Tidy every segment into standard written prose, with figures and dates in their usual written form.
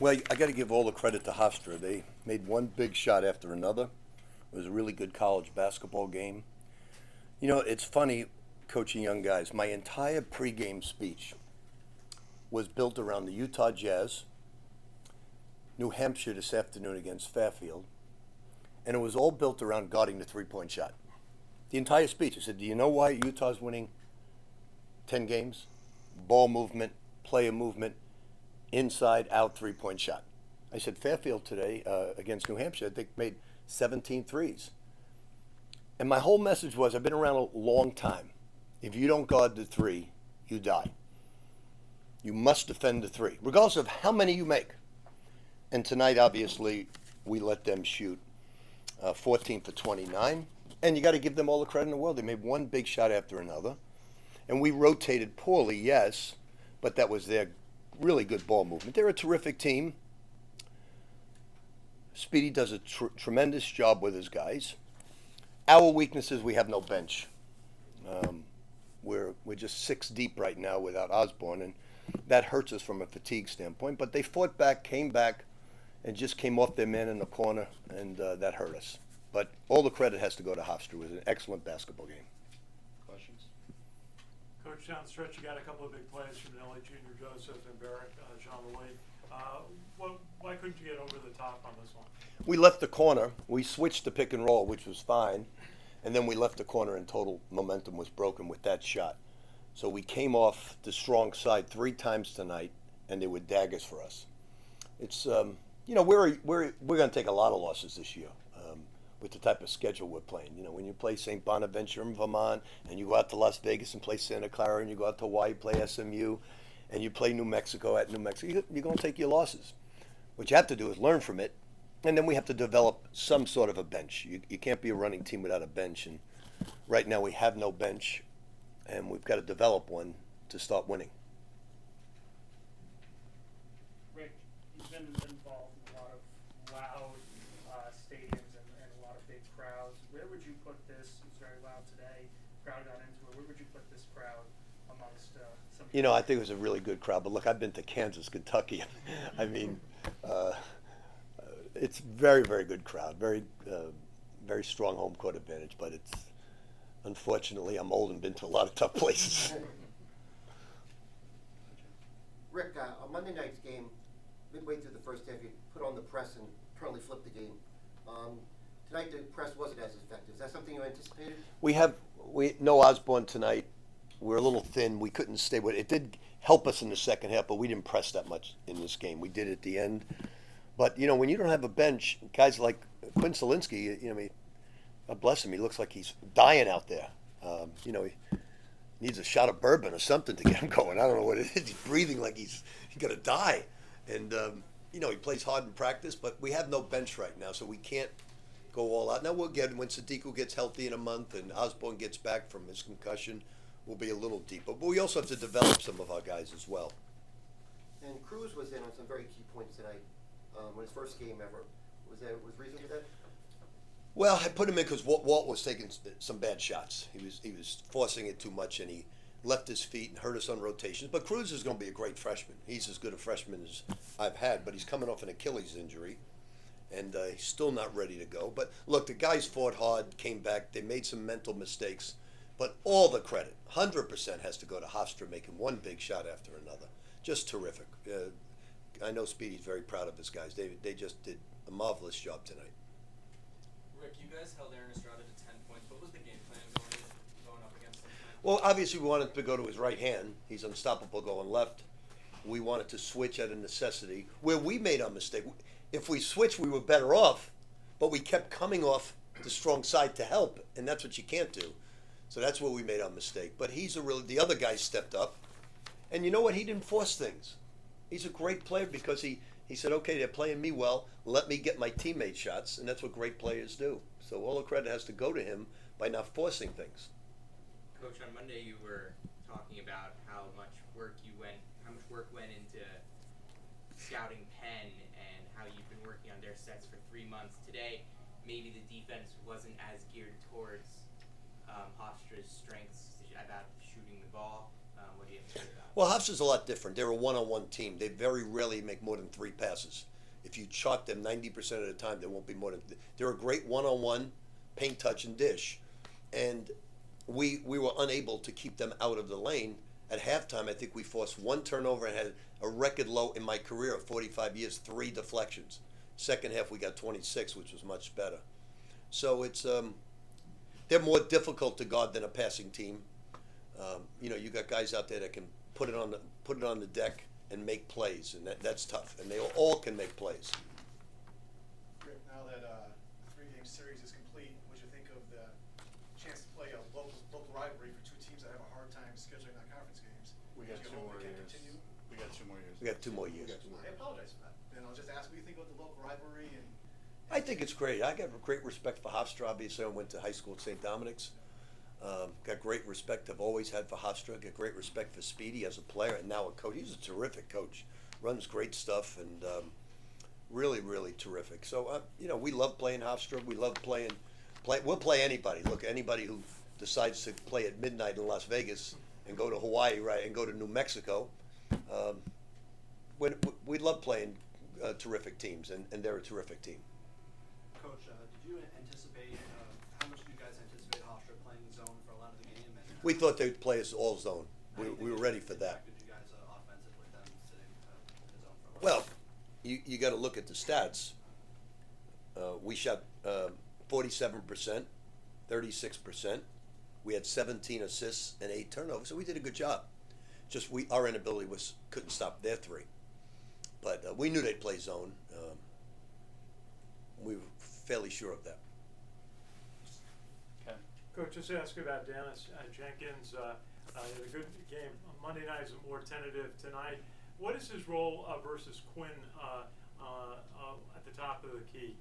Well, I got to give all the credit to Hofstra. They made one big shot after another. It was a really good college basketball game. You know, it's funny coaching young guys. My entire pregame speech was built around the Utah Jazz, New Hampshire this afternoon against Fairfield, and it was all built around guarding the three-point shot. The entire speech, I said, do you know why Utah's winning 10 games? Ball movement, player movement, inside, out, three-point shot. I said, Fairfield today against New Hampshire, I think made 17 threes. And my whole message was, I've been around a long time. If you don't guard the three, you die. You must defend the three, regardless of how many you make. And tonight, obviously, we let them shoot 14 for 29. And you got to give them all the credit in the world. They made one big shot after another. And we rotated poorly, yes, but that was their really good ball movement. They're a terrific team. Speedy does a tremendous job with his guys. Our weaknesses, we have no bench. We're just 6 deep right now without Osborne, and that hurts us from a fatigue standpoint. But they fought back, came back, and just came off their man in the corner, and that hurt us. But all the credit has to go to Hofstra. It was an excellent basketball game. Questions? Coach, down the stretch, you got a couple of big plays from Nelly Jr., Joseph, and Barrett, Jean-Louis. Why couldn't you get over the top on this one? We left the corner. We switched to pick and roll, which was fine. And then we left the corner and total momentum was broken with that shot. So we came off the strong side 3 times tonight, and they were daggers for us. It's, we're going to take a lot of losses this year with the type of schedule we're playing. You know, when you play St. Bonaventure in Vermont, and you go out to Las Vegas and play Santa Clara, and you go out to Hawaii, play SMU, and you play New Mexico at New Mexico, you're going to take your losses. What you have to do is learn from it, and then we have to develop some sort of a bench. You can't be a running team without a bench, and right now we have no bench, and we've got to develop one to start winning. Rick, you've been involved in a lot of loud stadiums and a lot of big crowds. Where would you put this? It was very loud today. Crowd got into it. Where would you put this crowd amongst some? You know, I think it was a really good crowd. But look, I've been to Kansas, Kentucky. I mean, it's very, very good crowd. Very, very strong home court advantage. But it's unfortunately, I'm old and been to a lot of tough places. Rick, on Monday night's game, midway through the first half, you put on the press and totally flipped the game. Tonight, the press wasn't as effective. Is that something you anticipated? We no Osborne tonight. We're a little thin. We couldn't stay with it. It did help us in the second half, but we didn't press that much in this game. We did at the end. But, you know, when you don't have a bench, guys like Quinn Selinsky, you know, I mean, God bless him, he looks like he's dying out there. He needs a shot of bourbon or something to get him going. I don't know what it is. He's breathing like he's going to die. And, he plays hard in practice, but we have no bench right now, so we can't go all out. Now we'll get, when Sadiku gets healthy in a month and Osborne gets back from his concussion, we'll be a little deeper. But we also have to develop some of our guys as well. And Cruz was in on some very key points tonight. His first game ever. Was reason for that? Well, I put him in because Walt was taking some bad shots. He was forcing it too much, and he left his feet and hurt us on rotations. But Cruz is going to be a great freshman. He's as good a freshman as I've had, but he's coming off an Achilles injury, and he's still not ready to go. But look, the guys fought hard, came back. They made some mental mistakes, but all the credit, 100%, has to go to Hofstra making one big shot after another. Just terrific. I know Speedy's very proud of his guys. They just did a marvelous job tonight. Rick, you guys held Aaron Estrada to 10 points. What was the game plan going up against him tonight? Well, obviously we wanted to go to his right hand. He's unstoppable going left. We wanted to switch at a necessity. Where we made our mistake, if we switched, we were better off, but we kept coming off the strong side to help, and that's what you can't do. So that's where we made our mistake. But the other guy stepped up, and you know what? He didn't force things. He's a great player because he said, okay, they're playing me well. Let me get my teammate shots, and that's what great players do. So all the credit has to go to him by not forcing things. Coach, on Monday you were talking about how much work went into scouting Penn and how you've been working on their sets for 3 months. Today, maybe the defense wasn't as geared towards Hofstra's strengths about shooting the ball. What do you have to say about it? Well, Hofstra's a lot different. They're a one-on-one team. They very rarely make more than 3 passes. If you chalk them 90% of the time, there won't be more than. They're a great one-on-one, paint, touch, and dish, and we were unable to keep them out of the lane. At halftime, I think we forced 1 turnover and had a record low in my career of 45 years, 3 deflections. Second half, we got 26, which was much better. So it's they're more difficult to guard than a passing team. You got guys out there that can put it on the deck and make plays, and that's tough. And they all can make plays. Rick, now that the 3-game series is complete, what do you think of the chance to play a local rivalry for 2 teams that have a hard time scheduling their conference games? We got Do you 2 hope more it can years. continue? We got 2 more years. We got 2 more years. I apologize for that. Then I'll just ask, what do you think about the local rivalry? And I think it's great. I got great respect for Hofstra. Obviously, I went to high school at St. Dominic's. Got great respect. I've always had for Hofstra. Got great respect for Speedy as a player and now a coach. He's a terrific coach. Runs great stuff and really, really terrific. So, we love playing Hofstra. We love playing. We'll play anybody. Look, anybody who decides to play at midnight in Las Vegas and go to Hawaii, right, and go to New Mexico. We love playing terrific teams, and they're a terrific team. Coach, did you anticipate, how much did you guys anticipate Hofstra playing zone for a lot of the game? And, We thought they'd play us all zone. how do you think We were it ready for that. impacted you guys offensively, them sitting in the zone for a Well, while? you got to look at the stats. We shot 47%, 36%. We had 17 assists and 8 turnovers, so we did a good job. Just our inability couldn't stop their 3. But we knew they'd play zone. We were fairly sure of that. Ken? Coach, just to ask you about Dennis Jenkins. He had a good game. Monday night is more tentative tonight. What is his role versus Quinn at the top of the key?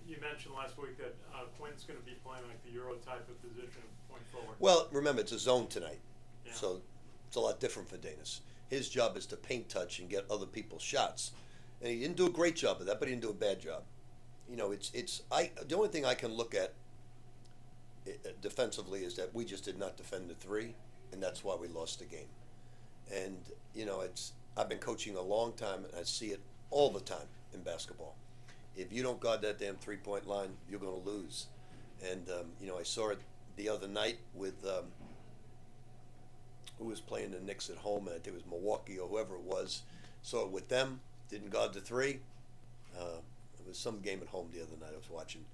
You mentioned last week that Quinn's going to be playing like the Euro type of position going forward. Well, remember, it's a zone tonight. Yeah. So it's a lot different for Danis. His job is to paint touch and get other people's shots. And he didn't do a great job of that, but he didn't do a bad job. The only thing I can look at defensively is that we just did not defend the 3, and that's why we lost the game. And, I've been coaching a long time, and I see it all the time in basketball. If you don't guard that damn 3-point line, you're going to lose. And, I saw it the other night with who was playing the Knicks at home, and I think it was Milwaukee or whoever it was. Saw it with them, didn't guard the 3. It was some game at home the other night I was watching.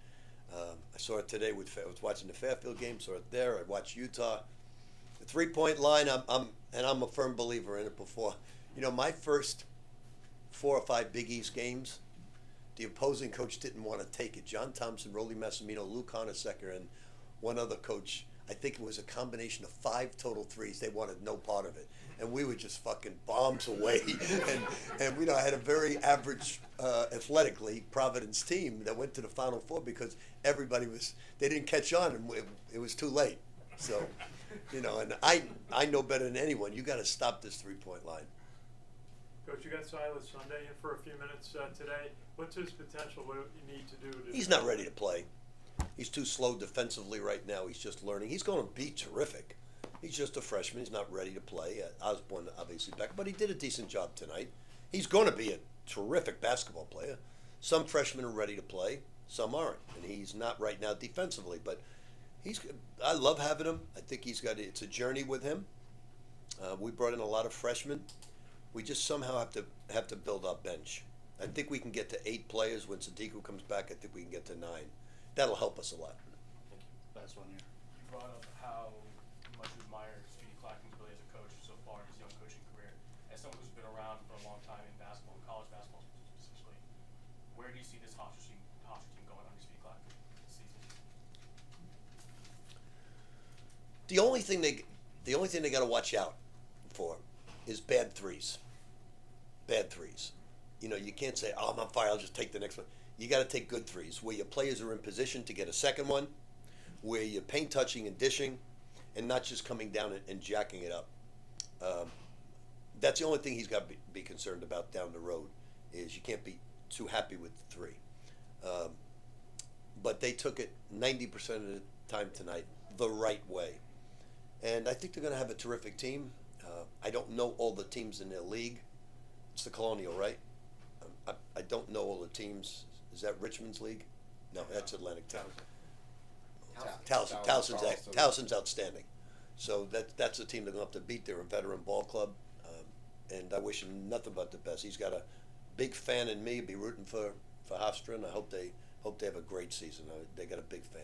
I saw it today I was watching the Fairfield game, saw it there. I watched Utah. The 3-point line, I'm a firm believer in it before. My first 4 or 5 Big East games, the opposing coach didn't want to take it. John Thompson, Rolly Massimino, Lou Conasecker, and one other coach. I think it was a combination of 5 total threes. They wanted no part of it. And we were just fucking bombs away. and I had a very average, athletically, Providence team that went to the Final Four because they didn't catch on and it was too late. So, and I know better than anyone. You got to stop this 3-point line. Coach, you got Silas Sunday in for a few minutes today. What's his potential? What do you need to do? He's not ready to play. He's too slow defensively right now. He's just learning. He's going to be terrific. He's just a freshman. He's not ready to play. Osborne obviously back, but he did a decent job tonight. He's going to be a terrific basketball player. Some freshmen are ready to play. Some aren't, and he's not right now defensively. But I love having him. I think it's a journey with him. We brought in a lot of freshmen. We just somehow have to build our bench. I think we can get to 8 players when Sadiku comes back. I think we can get to 9. That'll help us a lot. Last one here. You brought up how much you admire Speedy Clacton's ability as a coach so far in his young coaching career. As someone who's been around for a long time in basketball, college basketball specifically, where do you see this Hofstra team going under Speedy Clacton this season? The only thing they got to watch out for is bad threes. Bad threes. You can't say, "Oh, I'm on fire. I'll just take the next one." You got to take good threes where your players are in position to get a second one, where you're paint touching and dishing, and not just coming down and jacking it up. That's the only thing he's got to be concerned about down the road is you can't be too happy with the 3. But they took it 90% of the time tonight the right way. And I think they're going to have a terrific team. I don't know all the teams in their league. It's the Colonial, right? I don't know all the teams. Is that Richmond's league? No, that's Atlantic Town. Towson's outstanding. So that's the team they're going to have to beat. They're a veteran ball club, and I wish him nothing but the best. He's got a big fan in me. Be rooting for Hofstra, and I hope they have a great season. They got a big fan.